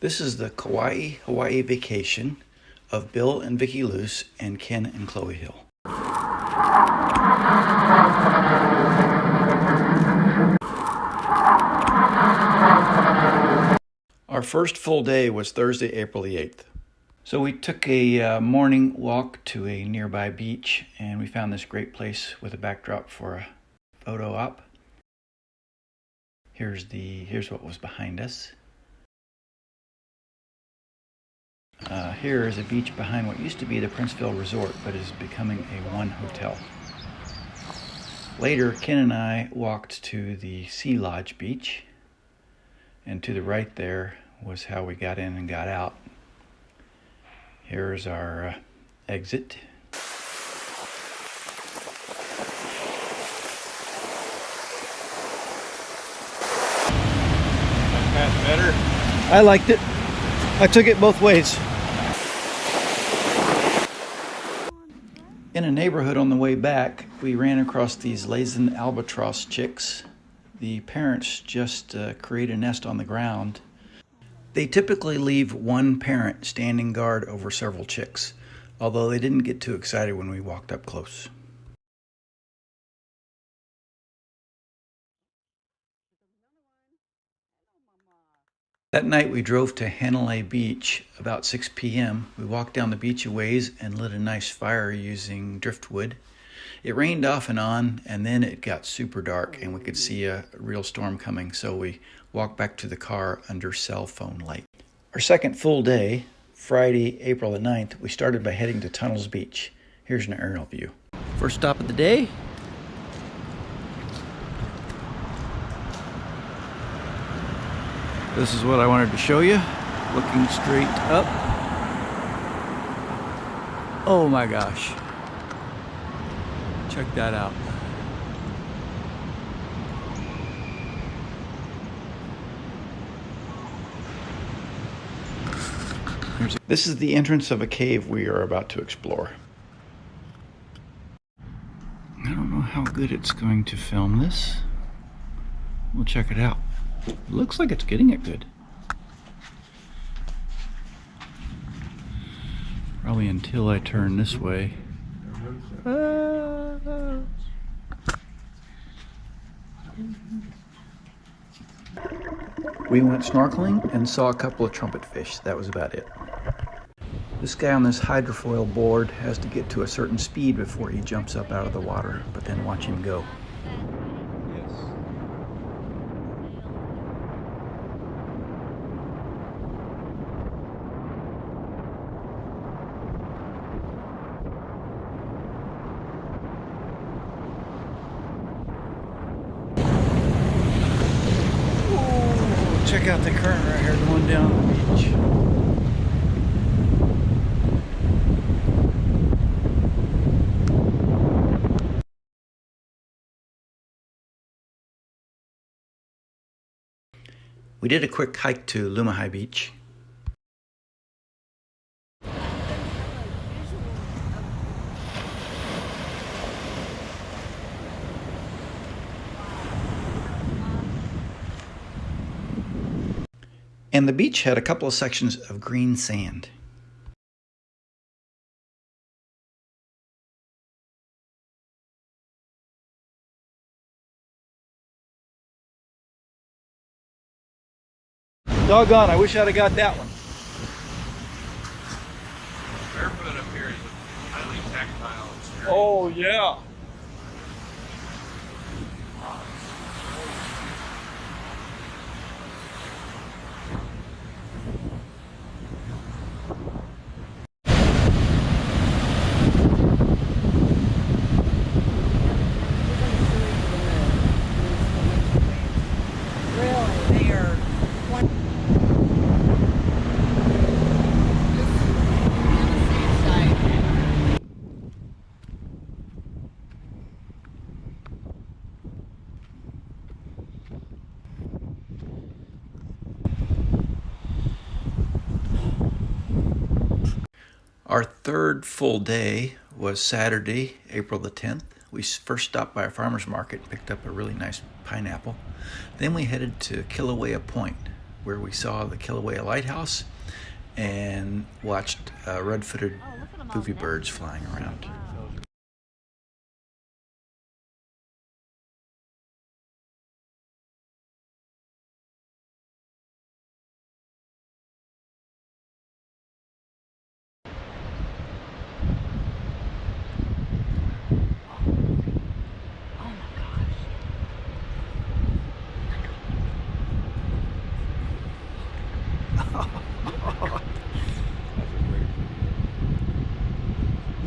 This is the Kauai, Hawaii vacation of Bill and Vicki Luce and Ken and Chloe Hill. Our first full day was Thursday, April the 8th. So we took a morning walk to a nearby beach, and we found this great place with a backdrop for a photo op. Here's what was behind us. Here is a beach behind what used to be the Princeville Resort, but is becoming a one hotel. Later, Ken and I walked to the Sea Lodge beach, and to the right there was how we got in and got out. Here's our exit. That's better. I liked it. I took it both ways. In a neighborhood on the way back, we ran across these Lazen albatross chicks. The parents just create a nest on the ground. They typically leave one parent standing guard over several chicks, although they didn't get too excited when we walked up close. That night we drove to Hanalei Beach about 6 p.m. We walked down the beach a ways and lit a nice fire using driftwood. It rained off and on, and then it got super dark and we could see a real storm coming, so we walked back to the car under cell phone light. Our second full day, Friday, April the 9th, we started by heading to Tunnels Beach. Here's an aerial view. First stop of the day. This is what I wanted to show you. Looking straight up. Oh my gosh. Check that out. This is the entrance of a cave we are about to explore. I don't know how good it's going to film this. We'll check it out. It looks like it's getting it good. Probably until I turn this way. We went snorkeling and saw a couple of trumpet fish. That was about it. This guy on this hydrofoil board has to get to a certain speed before he jumps up out of the water, but then watch him go. Check out the current right here going down the beach. We did a quick hike to Luce Beach. And the beach had a couple of sections of green sand. Doggone, I wish I'd have got that one. Barefoot up here is highly tactile. Oh, yeah. Our third full day was Saturday, April the 10th. We first stopped by a farmer's market and picked up a really nice pineapple. Then we headed to Kilauea Point. where we saw the Kilauea Lighthouse and watched red-footed poopy birds flying around.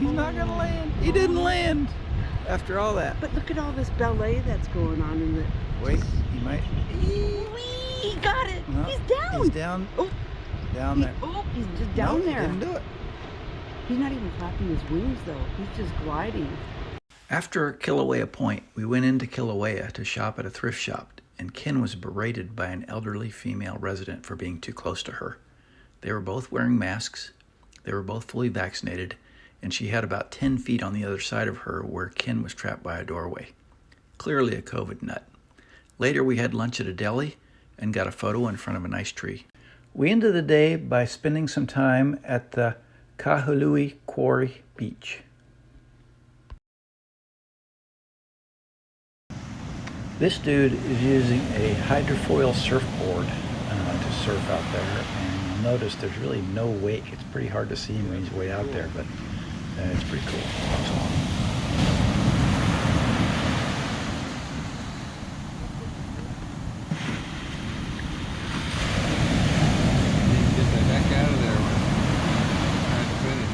He's not gonna land. He didn't land after all that. But look at all this ballet that's going on in the... Wait, he might. He got it. No, He's down. He's down. Oh, down there. Oh, he's just down No, there. He didn't do it. He's not even flapping his wings though. He's just gliding. After Kilauea Point, we went into Kilauea to shop at a thrift shop, and Ken was berated by an elderly female resident for being too close to her. They were both wearing masks. They were both fully vaccinated, and she had about 10 feet on the other side of her where Ken was trapped by a doorway. Clearly a COVID nut. Later we had lunch at a deli and got a photo in front of a nice tree. We ended the day by spending some time at the Kahului Quarry Beach. This dude is using a hydrofoil surfboard to surf out there, and you'll notice there's really no wake. It's pretty hard to see him when he's way out there, but it's pretty cool. Get the heck out of there. We're trying to finish.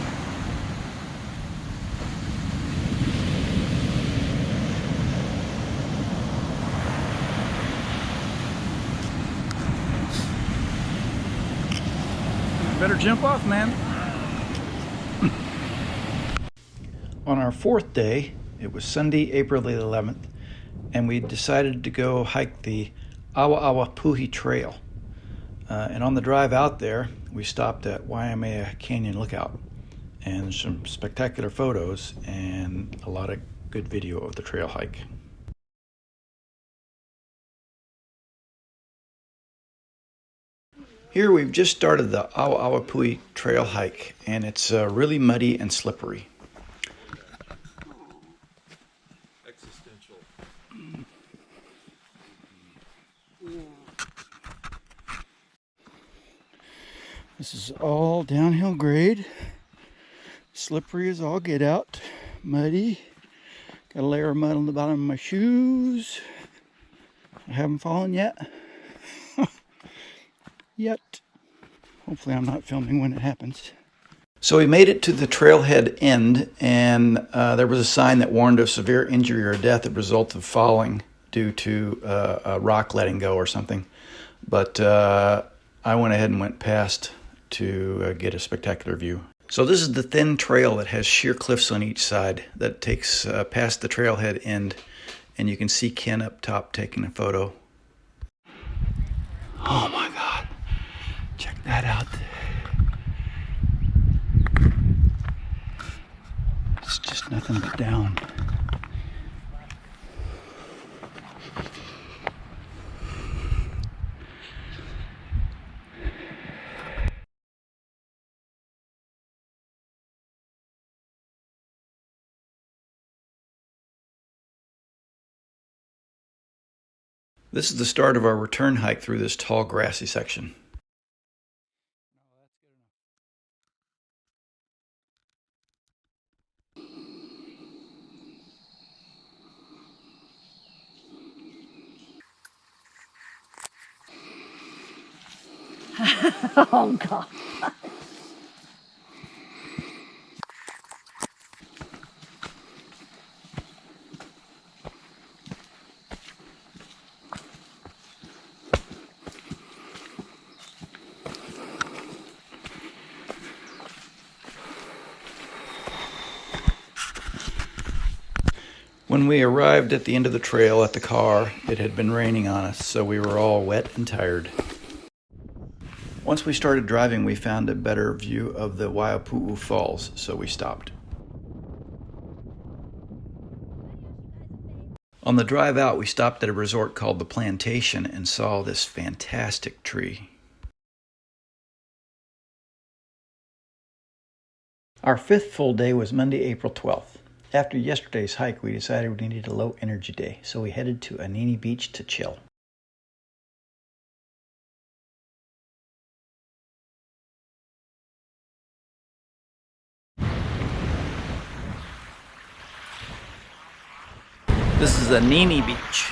Better jump off, man. On our fourth day, it was Sunday, April the 11th, and we decided to go hike the Awa Awa Puhi Trail. And on the drive out there, we stopped at Waimea Canyon Lookout, and there's some spectacular photos and a lot of good video of the trail hike. Here we've just started the Awa Awa Puhi trail hike, and it's really muddy and slippery. Existential. This is all downhill grade. Slippery as all get out. Muddy. Got a layer of mud on the bottom of my shoes. I haven't fallen yet. Yet. Hopefully I'm not filming when it happens. So we made it to the trailhead end, and there was a sign that warned of severe injury or death as a result of falling due to a rock letting go or something. But I went ahead and went past to get a spectacular view. So this is the thin trail that has sheer cliffs on each side that takes past the trailhead end, and you can see Ken up top taking a photo. Oh my God, check that out. It's just nothing but down. This is the start of our return hike through this tall, grassy section. Oh God. When we arrived at the end of the trail at the car, it had been raining on us, so we were all wet and tired. Once we started driving, we found a better view of the Waiapu'u Falls, so we stopped. On the drive out, we stopped at a resort called The Plantation and saw this fantastic tree. Our fifth full day was Monday, April 12th. After yesterday's hike, we decided we needed a low energy day, so we headed to Anini Beach to chill. This is Anini Beach.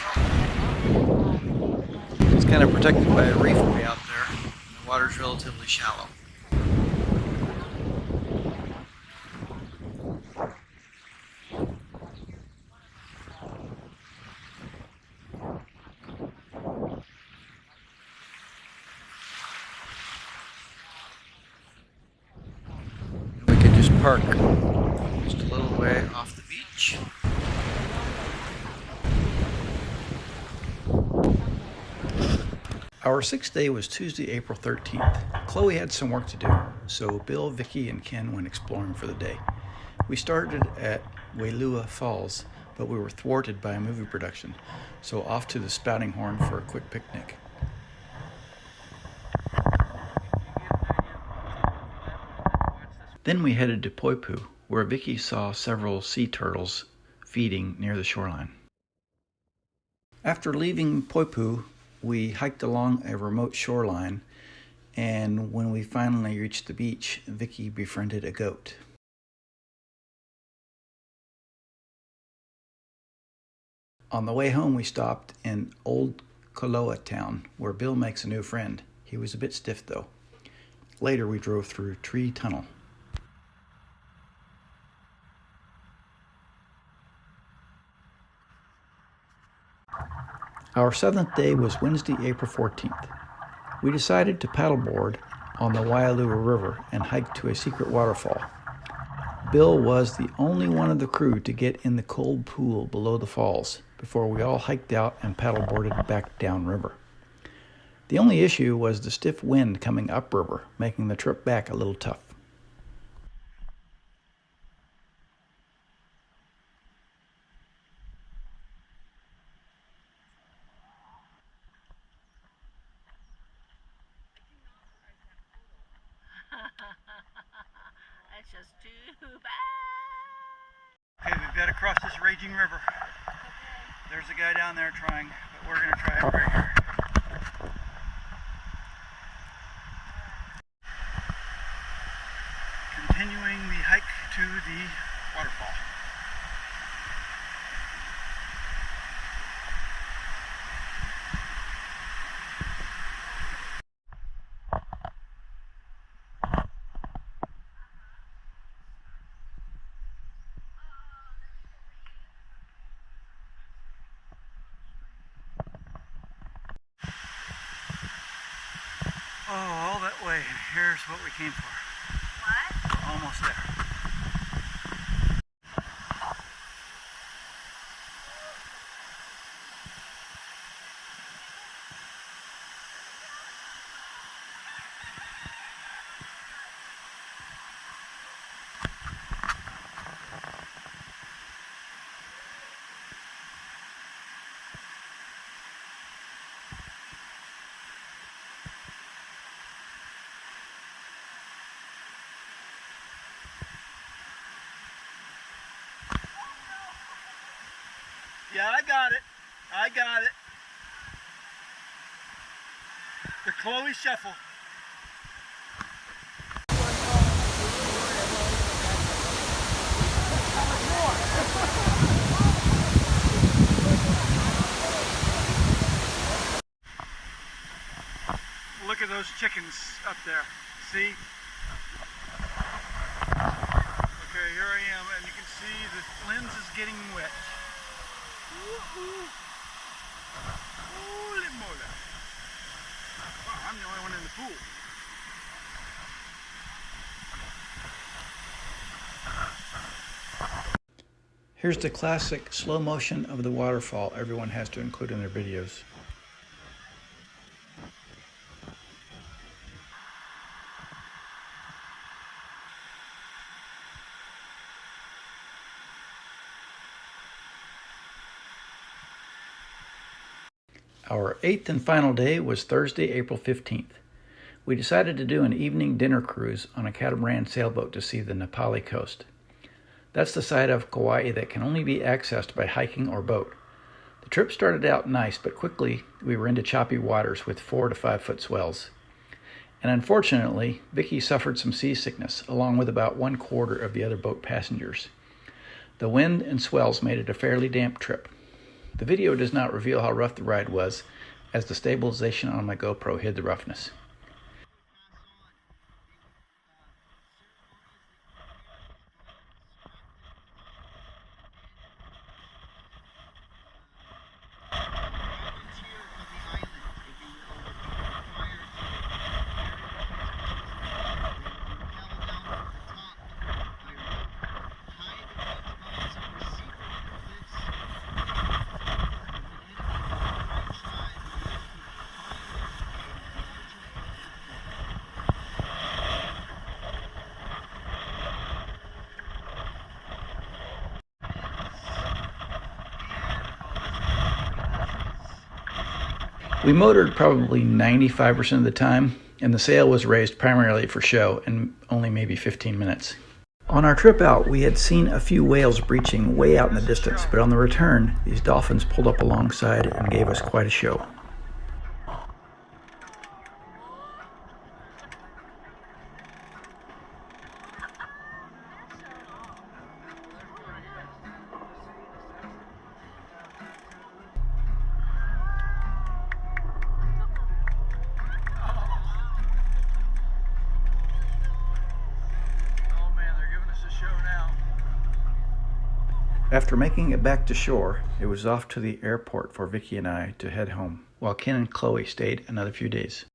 It's kind of protected by a reef way out there. The water's relatively shallow. We could just park just a little way off the beach. Our sixth day was Tuesday, April 13th. Chloe had some work to do, so Bill, Vicky, and Ken went exploring for the day. We started at Wailua Falls, but we were thwarted by a movie production, so off to the Spouting Horn for a quick picnic. Then we headed to Poipu, where Vicky saw several sea turtles feeding near the shoreline. After leaving Poipu, we hiked along a remote shoreline, and when we finally reached the beach, Vicky befriended a goat. On the way home, we stopped in Old Koloa town, where Bill makes a new friend. He was a bit stiff, though. Later, we drove through Tree Tunnel. Our seventh day was Wednesday, April 14th. We decided to paddleboard on the Waialua River and hike to a secret waterfall. Bill was the only one of the crew to get in the cold pool below the falls before we all hiked out and paddleboarded back downriver. The only issue was the stiff wind coming upriver, making the trip back a little tough. That's just too bad. Okay, we've got to cross this raging river. There's a guy down there trying, but we're going to try it right here. Continuing the hike to the waterfall. Oh, all that way. Here's what we came for. What? We're almost there. Yeah, I got it. I got it. The Chloe Shuffle. Look at those chickens up there. See? Okay, here I am, and you can see the lens is getting wet. Holy moly. Wow, I'm the only one in the pool. Here's the classic slow motion of the waterfall everyone has to include in their videos. Our eighth and final day was Thursday, April 15th. We decided to do an evening dinner cruise on a catamaran sailboat to see the Nepali coast. That's the side of Kauai that can only be accessed by hiking or boat. The trip started out nice, but quickly we were into choppy waters with 4 to 5 foot swells. And unfortunately, Vicky suffered some seasickness, along with about 1/4 of the other boat passengers. The wind and swells made it a fairly damp trip. The video does not reveal how rough the ride was, as the stabilization on my GoPro hid the roughness. We motored probably 95% of the time, and the sail was raised primarily for show and only maybe 15 minutes. On our trip out, we had seen a few whales breaching way out in the distance, but on the return, these dolphins pulled up alongside and gave us quite a show. After making it back to shore, it was off to the airport for Vicky and I to head home, while Ken and Chloe stayed another few days.